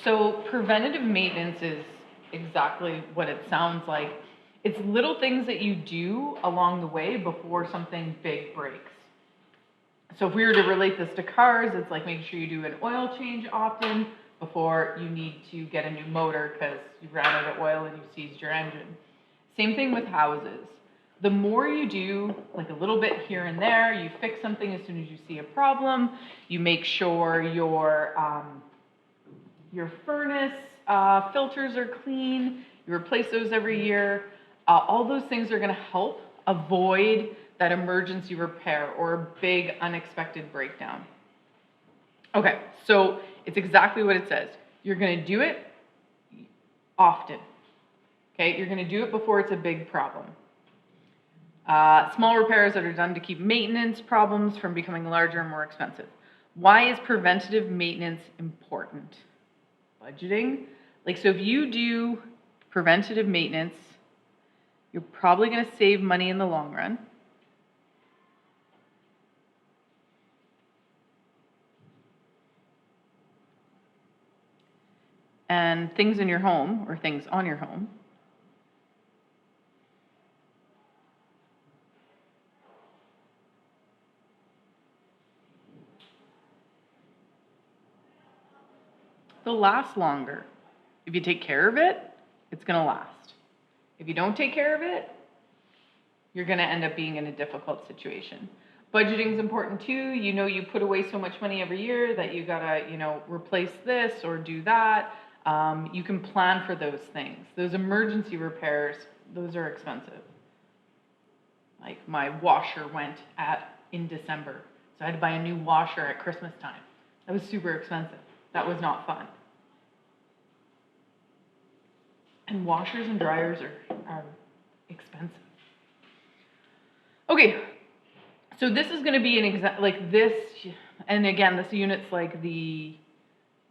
So preventative maintenance is exactly what it sounds like. It's little things that you do along the way before something big breaks. So if we were to relate this to cars, it's like making sure you do an oil change often before you need to get a new motor because you ran out of oil and you seized your engine. Same thing with houses. The more you do, like a little bit here and there, you fix something as soon as you see a problem, you make sure your furnace filters are clean, you replace those every year. All those things are going to help avoid that emergency repair or a big unexpected breakdown. Okay, so it's exactly what it says. You're going to do it often. Okay, you're going to do it before it's a big problem. Small repairs that are done to keep maintenance problems from becoming larger and more expensive. Why is preventative maintenance important? Budgeting. Like, so if you do preventative maintenance, you're probably going to save money in the long run. And things in your home or things on your home they'll last longer. If you take care of it, it's going to last. If you don't take care of it, you're going to end up being in a difficult situation. Budgeting is important too. You know, you put away so much money every year that you got to, replace this or do that. You can plan for those things. Those emergency repairs, those are expensive. Like my washer went in December. So I had to buy a new washer at Christmas time. That was super expensive. That was not fun. And washers and dryers are expensive. Okay, so this is going to be an example, like this, and again, this unit's like the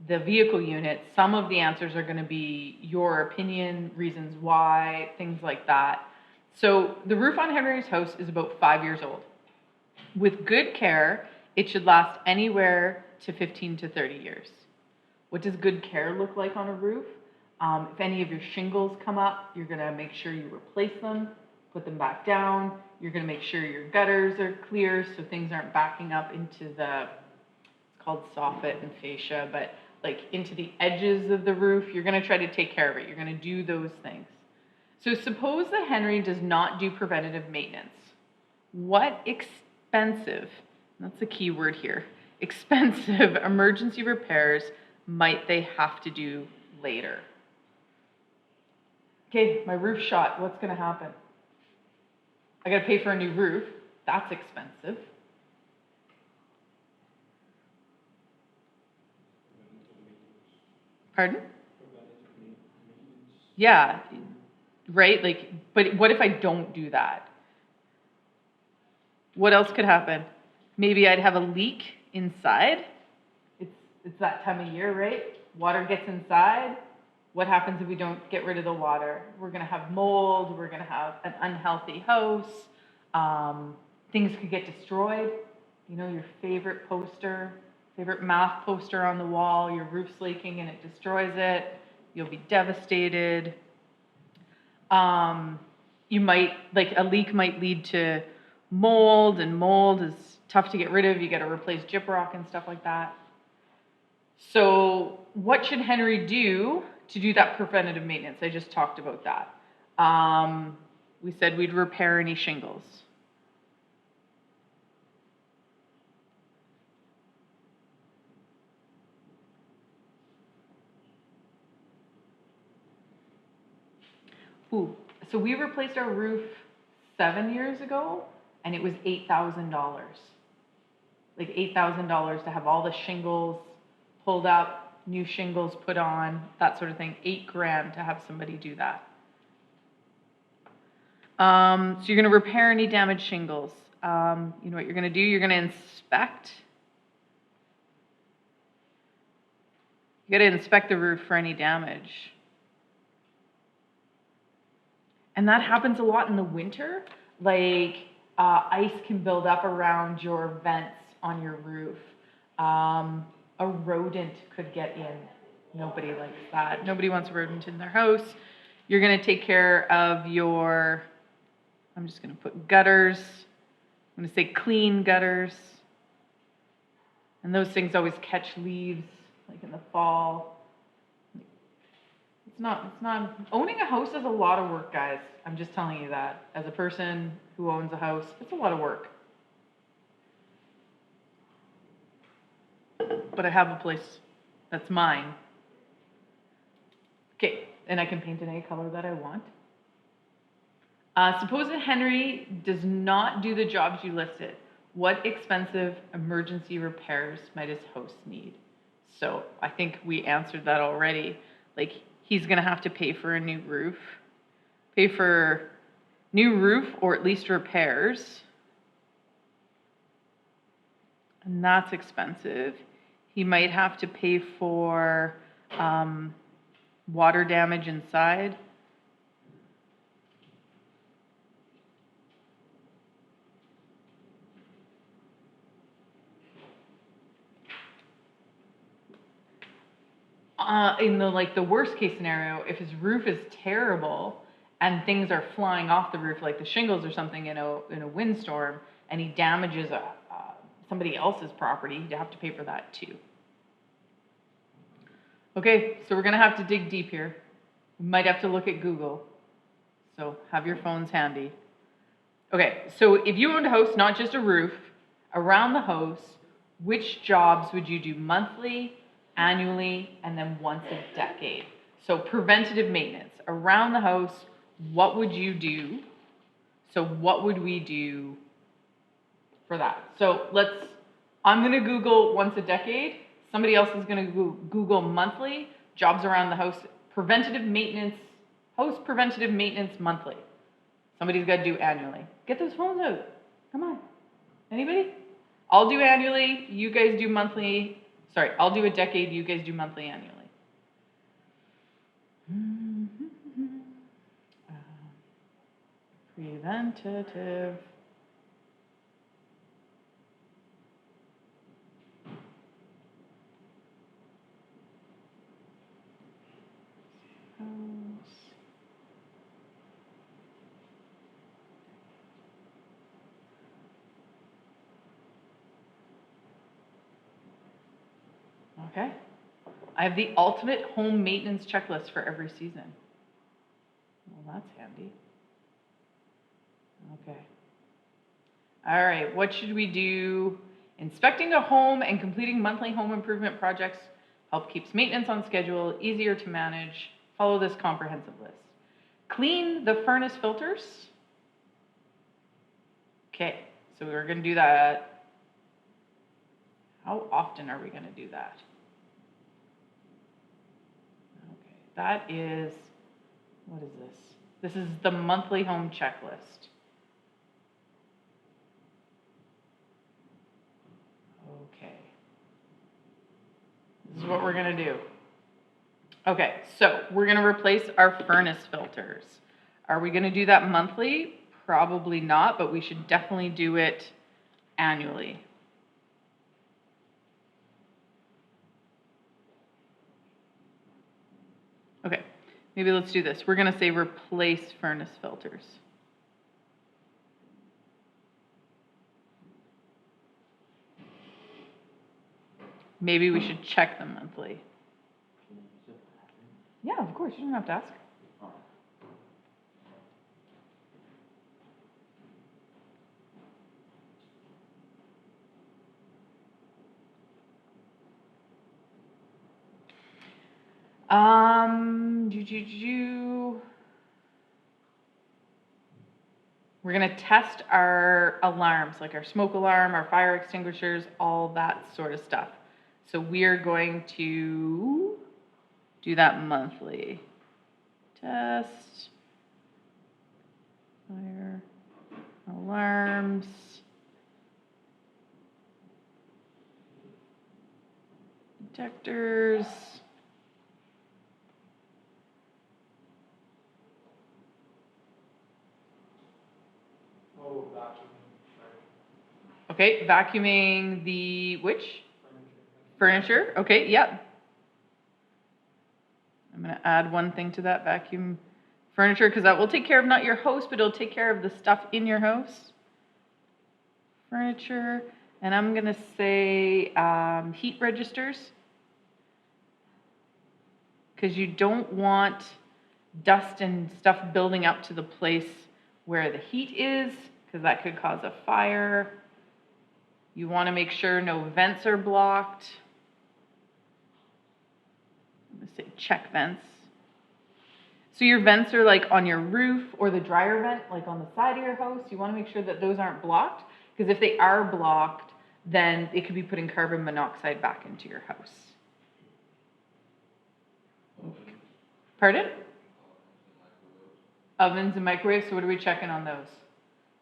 vehicle unit. Some of the answers are going to be your opinion, reasons why, things like that. So the roof on Henry's house is about 5 years old. With good care, it should last anywhere to 15 to 30 years. What does good care look like on a roof? If any of your shingles come up, you're going to make sure you replace them, put them back down. You're going to make sure your gutters are clear so things aren't backing up into it's called soffit and fascia, but like into the edges of the roof. You're going to try to take care of it. You're going to do those things. So suppose that Henry does not do preventative maintenance. What expensive, that's the key word here, expensive emergency repairs might they have to do later? Okay, my roof shot, what's going to happen? I got to pay for a new roof. That's expensive. Pardon? Yeah, right? Like, but what if I don't do that? What else could happen? Maybe I'd have a leak inside. It's that time of year, right? Water gets inside. What happens if we don't get rid of the water? We're going to have mold. We're going to have an unhealthy house. Things could get destroyed. You know, your favorite poster, favorite math poster on the wall, your roof's leaking and it destroys it. You'll be devastated. You might, like a leak might lead to mold, and mold is tough to get rid of. You got to replace gyprock and stuff like that. So what should Henry do to do that preventative maintenance? I just talked about that. We said we'd repair any shingles. Ooh, so we replaced our roof 7 years ago, and it was $8,000. Like $8,000 to have all the shingles pulled up, new shingles put on, that sort of thing. $8,000 to have somebody do that. So you're going to repair any damaged shingles. You know what you're going to do? You're going to inspect. You got to inspect the roof for any damage. And that happens a lot in the winter. Like ice can build up around your vents on your roof. A rodent could get in. Nobody likes that. Nobody wants a rodent in their house. You're going to take care of your, I'm just going to put gutters. I'm going to say clean gutters. And those things always catch leaves, like in the fall. It's not, owning a house is a lot of work, guys. I'm just telling you that. As a person who owns a house, it's a lot of work. But I have a place that's mine. Okay, and I can paint in any color that I want. Suppose that Henry does not do the jobs you listed. What expensive emergency repairs might his house need? So I think we answered that already. Like, he's gonna have to pay for a new roof, or at least repairs. And that's expensive. He might have to pay for water damage inside. In the worst case scenario, if his roof is terrible and things are flying off the roof, like the shingles or something in a windstorm, and he damages somebody else's property, he'd have to pay for that too. Okay, so we're gonna have to dig deep here. We might have to look at Google. So have your phones handy. Okay, so if you owned a house, not just a roof, around the house, which jobs would you do monthly, annually, and then once a decade? So preventative maintenance. Around the house, what would you do? So what would we do for that? So I'm gonna Google once a decade. Somebody else is gonna Google monthly, jobs around the house, preventative maintenance, house preventative maintenance monthly. Somebody's gotta do annually. Get those phones out. Come on. Anybody? I'll do annually, you guys do monthly. Sorry, I'll do a decade, you guys do monthly, annually. Preventative. Okay. I have the ultimate home maintenance checklist for every season. Well, that's handy. Okay. All right, what should we do? Inspecting a home and completing monthly home improvement projects help keeps maintenance on schedule, easier to manage. Follow this comprehensive list. Clean the furnace filters. Okay, so we're gonna do that. How often are we gonna do that? Okay, that is, what is this? This is the monthly home checklist. Okay. This is what we're gonna do. Okay, so we're gonna replace our furnace filters. Are we gonna do that monthly? Probably not, but we should definitely do it annually. Okay, maybe let's do this. We're gonna say replace furnace filters. Maybe we should check them monthly. Yeah, of course, you don't have to ask. We're gonna test our alarms, like our smoke alarm, our fire extinguishers, all that sort of stuff. So we're going to do that monthly. Test fire alarms. Detectors. Oh, vacuuming. Okay, vacuuming the which? Furniture. Okay, yep. I'm gonna add one thing to that: vacuum furniture, because that will take care of not your house, but it'll take care of the stuff in your house. Furniture, and I'm gonna say heat registers, because you don't want dust and stuff building up to the place where the heat is, because that could cause a fire. You want to make sure no vents are blocked. I'm gonna say check vents. So your vents are like on your roof, or the dryer vent, like on the side of your house. You want to make sure that those aren't blocked, because if they are blocked, then it could be putting carbon monoxide back into your house. Pardon? Ovens and microwaves. So what are we checking on those?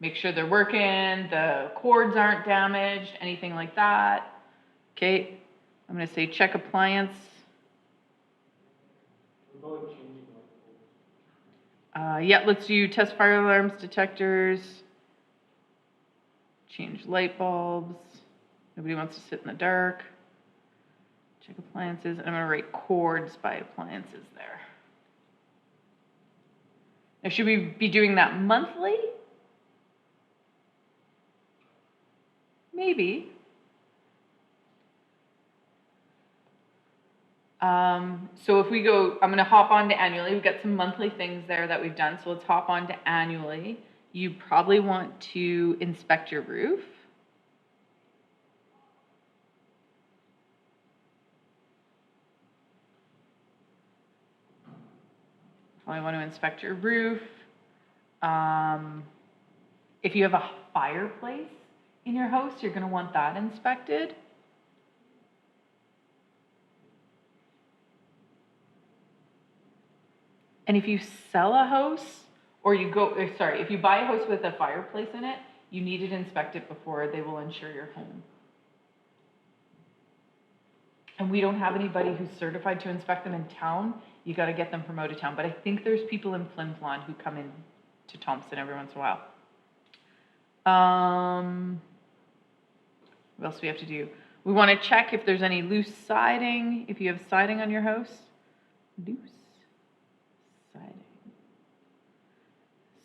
Make sure they're working, the cords aren't damaged, anything like that. Okay, I'm gonna say check appliance. What about changing light bulbs? Yeah, let's do test fire alarms, detectors, change light bulbs. Nobody wants to sit in the dark. Check appliances, and I'm gonna write cords by appliances there. Now, should we be doing that monthly? Maybe. So if we go, I'm gonna hop on to annually. We've got some monthly things there that we've done, so let's hop on to annually. You probably want to inspect your roof. Probably want to inspect your roof. If you have a fireplace in your house, you're gonna want that inspected. And if you sell a house, or you go, if you buy a house with a fireplace in it, you need it inspected before they will insure your home. And we don't have anybody who's certified to inspect them in town. You got to get them from out of town. But I think there's people in Flin Flon who come in to Thompson every once in a while. What else do we have to do? We want to check if there's any loose siding. If you have siding on your house, loose siding.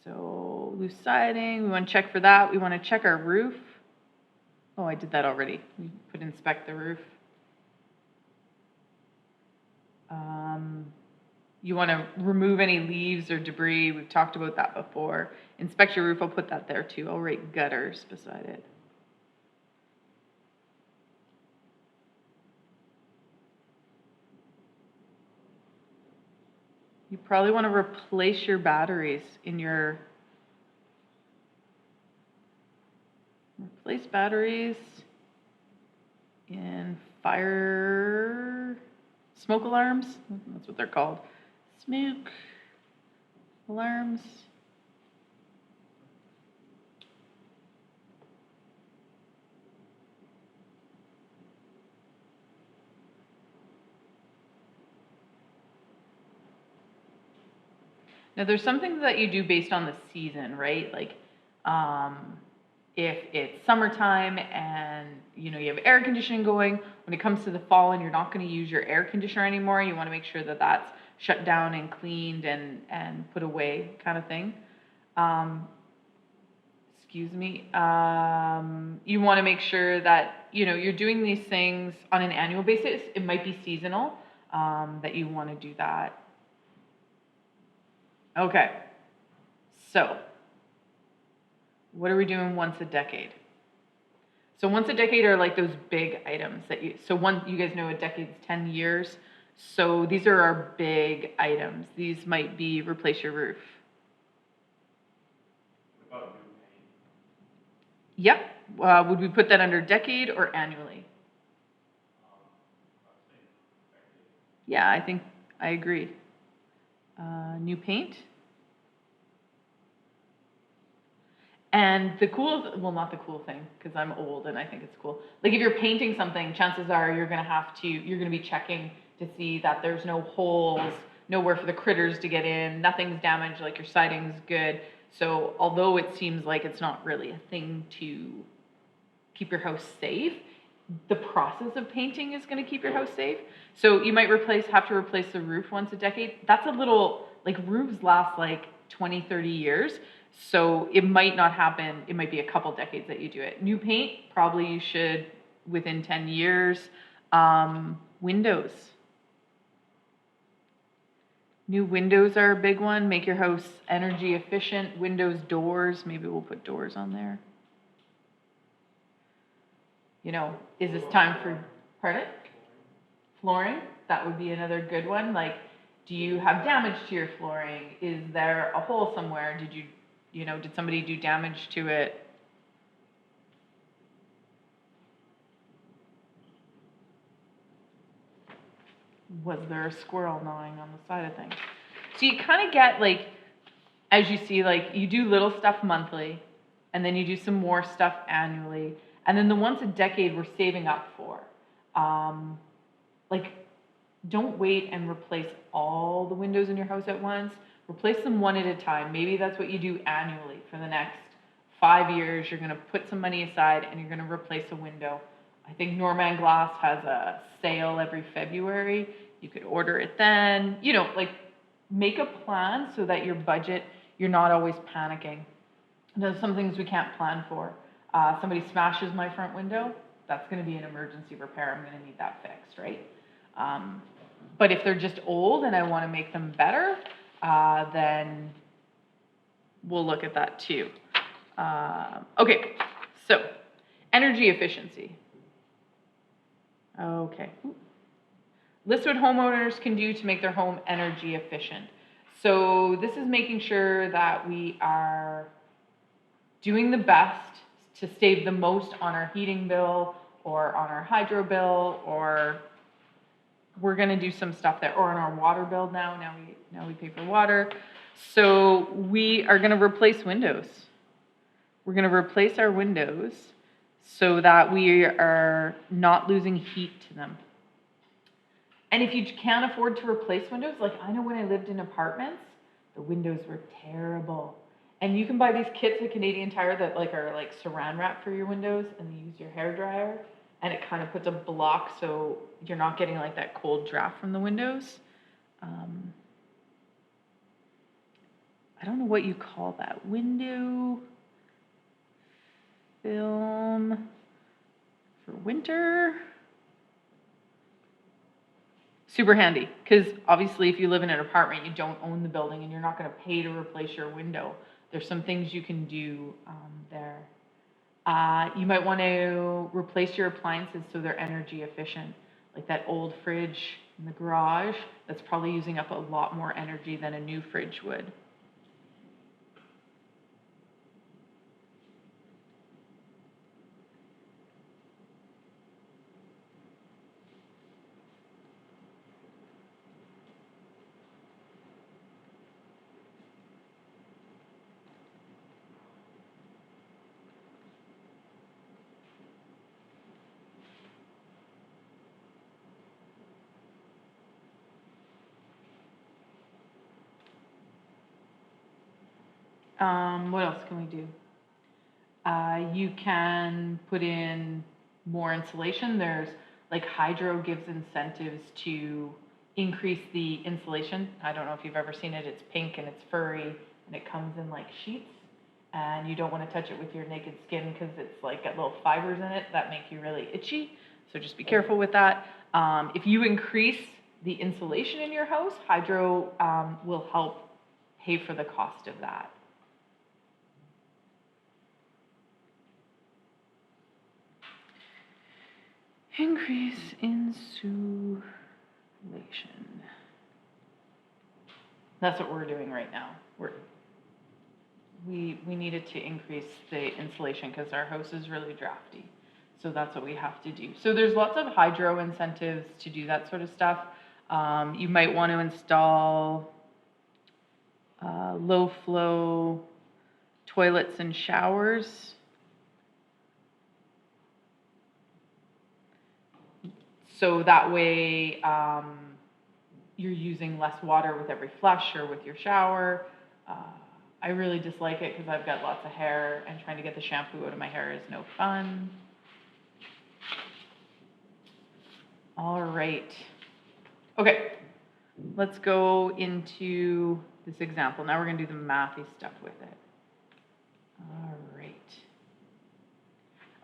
So loose siding, we want to check for that. We want to check our roof. Oh, I did that already. We put inspect the roof. You want to remove any leaves or debris. We've talked about that before. Inspect your roof, I'll put that there too. I'll write gutters beside it. You probably want to replace your batteries in your, replace batteries in fire, smoke alarms. That's what they're called. Smoke alarms. Now, there's something that you do based on the season, right? Like, if it's summertime and you have air conditioning going, when it comes to the fall and you're not going to use your air conditioner anymore, you want to make sure that that's shut down and cleaned and put away, kind of thing. Excuse me. You want to make sure that you're doing these things on an annual basis. It might be seasonal that you want to do that. Okay, so what are we doing once a decade? So once a decade are like those big items that you guys know a decade's 10 years. So these are our big items. These might be replace your roof. What about new paint? Yep. Would we put that under decade or annually? Yeah, I think I agree. New paint. And not the cool thing, because I'm old and I think it's cool. Like if you're painting something, chances are you're going to be checking to see that there's no holes, nowhere for the critters to get in, nothing's damaged, like your siding's good. So although it seems like it's not really a thing to keep your house safe, the process of painting is going to keep your house safe. So you might have to replace the roof once a decade. That's a little, like roofs last like 20, 30 years. So it might not happen. It might be a couple decades that you do it. New paint, probably you should within 10 years. Windows. New windows are a big one. Make your house energy efficient. Windows, doors, maybe we'll put doors on there. You know, is this time for, pardon? Flooring, that would be another good one. Like, do you have damage to your flooring? Is there a hole somewhere? Did somebody do damage to it? Was there a squirrel gnawing on the side of things? So you kind of get like, as you see, like you do little stuff monthly, and then you do some more stuff annually, and then the once a decade we're saving up for. Like, don't wait and replace all the windows in your house at once. Replace them one at a time. Maybe that's what you do annually for the next 5 years. You're going to put some money aside and you're going to replace a window. I think Norman Glass has a sale every February. You could order it then. Like make a plan so that your budget, you're not always panicking. There's some things we can't plan for. Somebody smashes my front window, that's going to be an emergency repair. I'm going to need that fixed, right? But if they're just old and I want to make them better, then we'll look at that too. Okay, so energy efficiency. Okay. List what homeowners can do to make their home energy efficient. So this is making sure that we are doing the best to save the most on our heating bill or on our hydro bill, or we're going to do some stuff there, or on our water bill now we pay for water. So we are going to replace windows. We're going to replace our windows so that we are not losing heat to them. And if you can't afford to replace windows, like I know when I lived in apartments, the windows were terrible. And you can buy these kits at Canadian Tire that are like saran wrap for your windows, and you use your hairdryer, and it kind of puts a block so you're not getting like that cold draft from the windows. I don't know what you call that. Window film for winter. Super handy, because obviously if you live in an apartment, you don't own the building and you're not going to pay to replace your window. There's some things you can do there. You might want to replace your appliances so they're energy efficient. Like that old fridge in the garage, that's probably using up a lot more energy than a new fridge would. What else can we do? You can put in more insulation. There's like hydro gives incentives to increase the insulation. I don't know if you've ever seen it. It's pink and it's furry and it comes in like sheets. And you don't want to touch it with your naked skin because it's like got little fibers in it that make you really itchy. So just be careful with that. If you increase the insulation in your house, hydro will help pay for the cost of that. Increase insulation. That's what we're doing right now. We needed to increase the insulation because our house is really drafty. So that's what we have to do. So there's lots of hydro incentives to do that sort of stuff. You might want to install low flow toilets and showers. So that way you're using less water with every flush or with your shower. I really dislike it because I've got lots of hair and trying to get the shampoo out of my hair is no fun. All right. Okay, let's go into this example. Now we're going to do the mathy stuff with it. All right.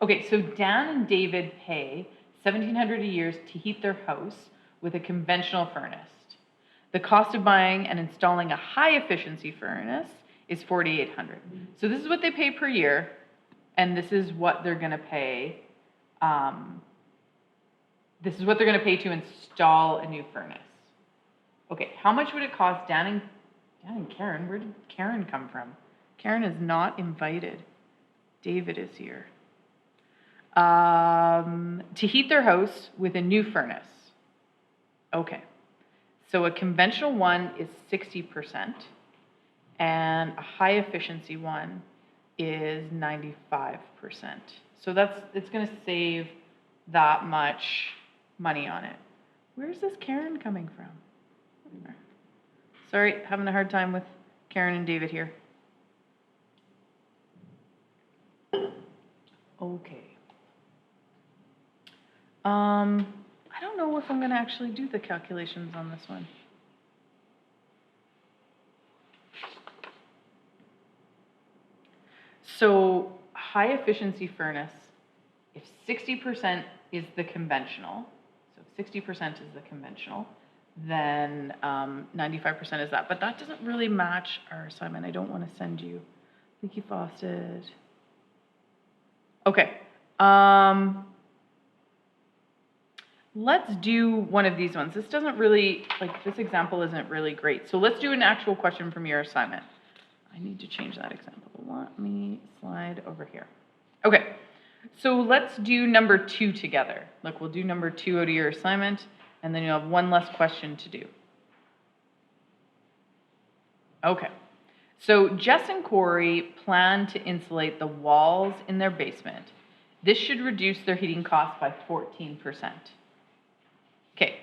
Okay, so Dan and David pay $1,700 a year to heat their house with a conventional furnace. The cost of buying and installing a high-efficiency furnace is $4,800. So this is what they pay per year, and this is what they're going to pay. This is what they're going to pay to install a new furnace. Okay, how much would it cost Dan and Karen? Where did Karen come from? Karen is not invited. David is here. To heat their house with a new furnace. Okay, so a conventional one is 60%, and a high efficiency one is 95%. So it's going to save that much money on it. Where's this Karen coming from? Sorry, having a hard time with Karen and David here. Okay. I don't know if I'm going to actually do the calculations on this one. So high efficiency furnace, if 60% is the conventional, so if 60% is the conventional, then 95% is that. But that doesn't really match our assignment. I don't want to send you leaky faucet. Okay. Let's do one of these ones. This doesn't really, this example isn't really great. So let's do an actual question from your assignment. I need to change that example. Let me slide over here. Okay, so let's do number 2 together. Look, we'll do number 2 out of your assignment, and then you'll have one less question to do. Okay, so Jess and Corey plan to insulate the walls in their basement. This should reduce their heating costs by 14%. Okay,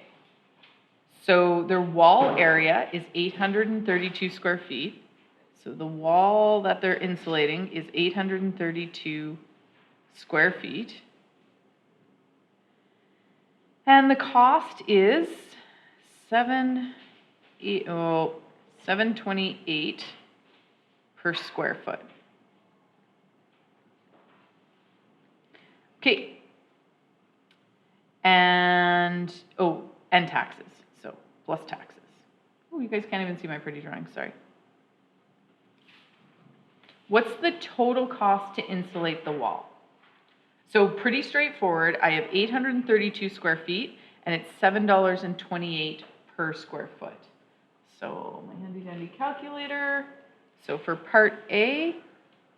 so their wall area is 832 square feet. So the wall that they're insulating is 832 square feet. And the cost is $728 per square foot. Okay. And taxes, so plus taxes. Oh, you guys can't even see my pretty drawing, sorry. What's the total cost to insulate the wall? So pretty straightforward. I have 832 square feet, and it's $7.28 per square foot. So my handy dandy calculator. So for part A,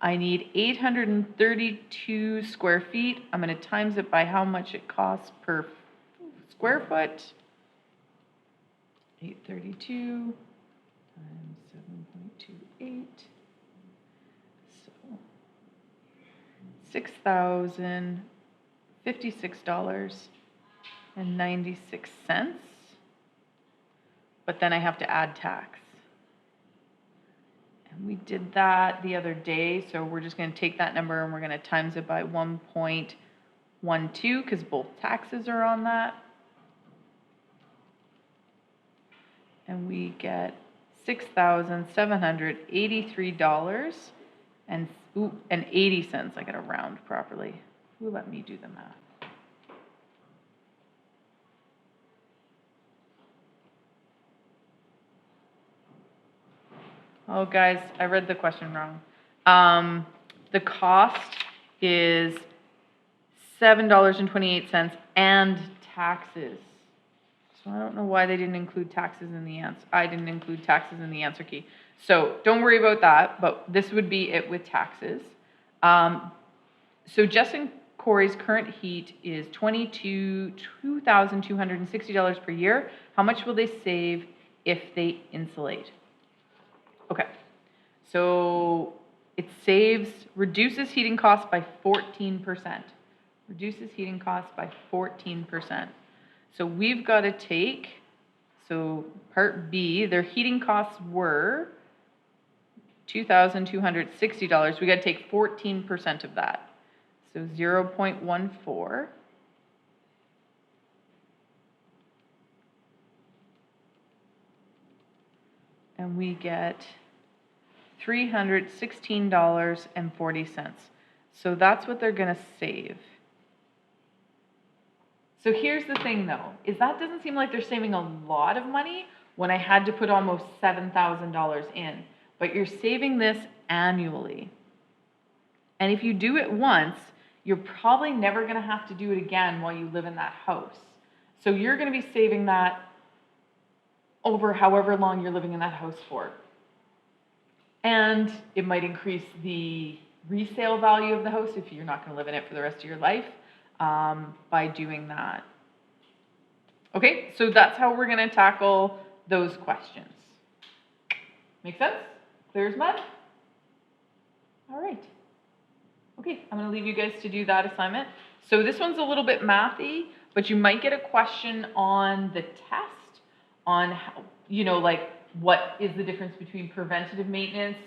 I need 832 square feet. I'm going to times it by how much it costs per square foot. 832 times 7.28. So $6,056.96. But then I have to add tax. And we did that the other day, so we're just going to take that number and we're going to times it by 1.12 because both taxes are on that. And we get $6,783.80. I got to round properly. Who let me do the math? Oh, guys, I read the question wrong. The cost is $7.28 and taxes. So I don't know why they didn't include taxes in the answer. I didn't include taxes in the answer key. So don't worry about that, but this would be it with taxes. So Jess and Corey's current heat is $2,260 per year. How much will they save if they insulate? Okay, so it reduces heating costs by 14%. Reduces heating costs by 14%. So we've got to take, so part B, their heating costs were $2,260. We got to take 14% of that. So 0.14. and we get $316.40. So that's what they're gonna save. So here's the thing though, is that doesn't seem like they're saving a lot of money when I had to put almost $7,000 in, but you're saving this annually. And if you do it once, you're probably never gonna have to do it again while you live in that house. So you're gonna be saving that over however long you're living in that house for. And it might increase the resale value of the house if you're not gonna live in it for the rest of your life by doing that. Okay, so that's how we're gonna tackle those questions. Make sense? Clear as mud? All right. Okay, I'm gonna leave you guys to do that assignment. So this one's a little bit mathy, but you might get a question on the test on how, you know, like what is the difference between preventative maintenance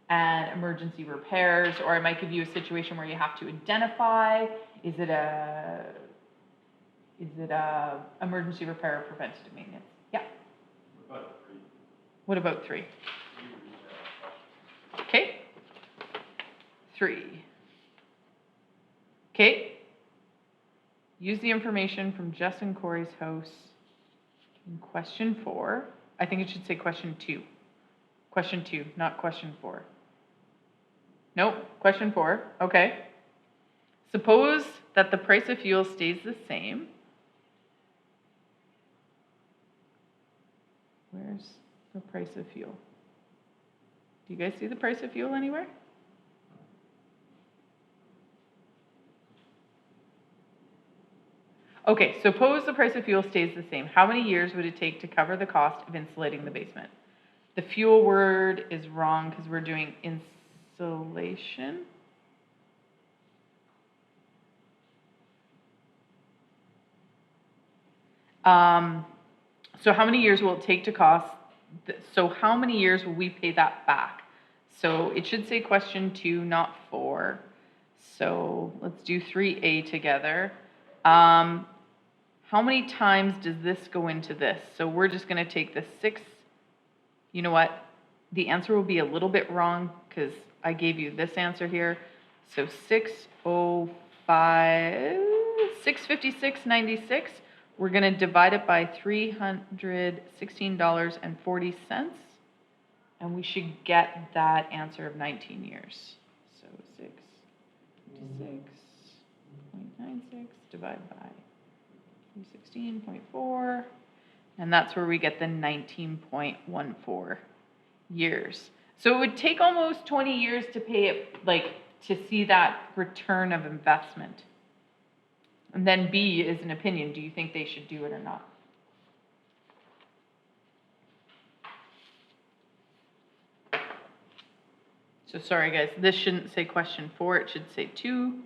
and emergency repairs, or I might give you a situation where you have to identify, is it a emergency repair or preventative maintenance? Yeah. What about 3? Okay. 3. Okay. Use the information from Jess and Corey's house in question 4. I think it should say question 2. Question 2, not question 4. Nope, question 4. Okay. Suppose that the price of fuel stays the same. Where's the price of fuel? Do you guys see the price of fuel anywhere? Okay, suppose the price of fuel stays the same. How many years would it take to cover the cost of insulating the basement? The fuel word is wrong because we're doing insulation. So how many years will it take to cost? So how many years will we pay that back? So it should say question 2, not 4. So let's do 3A together. How many times does this go into this? So we're just going to take the 6. You know what? The answer will be a little bit wrong because I gave you this answer here. So 656.96. We're going to divide it by $316.40. And we should get that answer of 19 years. So 656.96 divided by 316.4, and that's where we get the 19.14 years. So it would take almost 20 years to pay it, like to see that return of investment. And then B is an opinion. Do you think they should do it or not? So sorry guys, this shouldn't say question 4, it should say 2.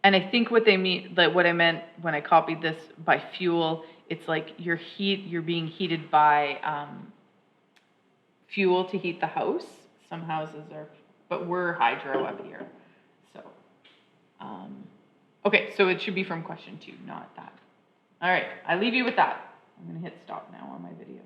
And I think what they mean, like what I meant when I copied this by fuel, it's like you're being heated by fuel to heat the house. Some houses are, but we're hydro up here. So, okay, so it should be from question 2, not that. All right, I leave you with that. I'm gonna hit stop now on my video.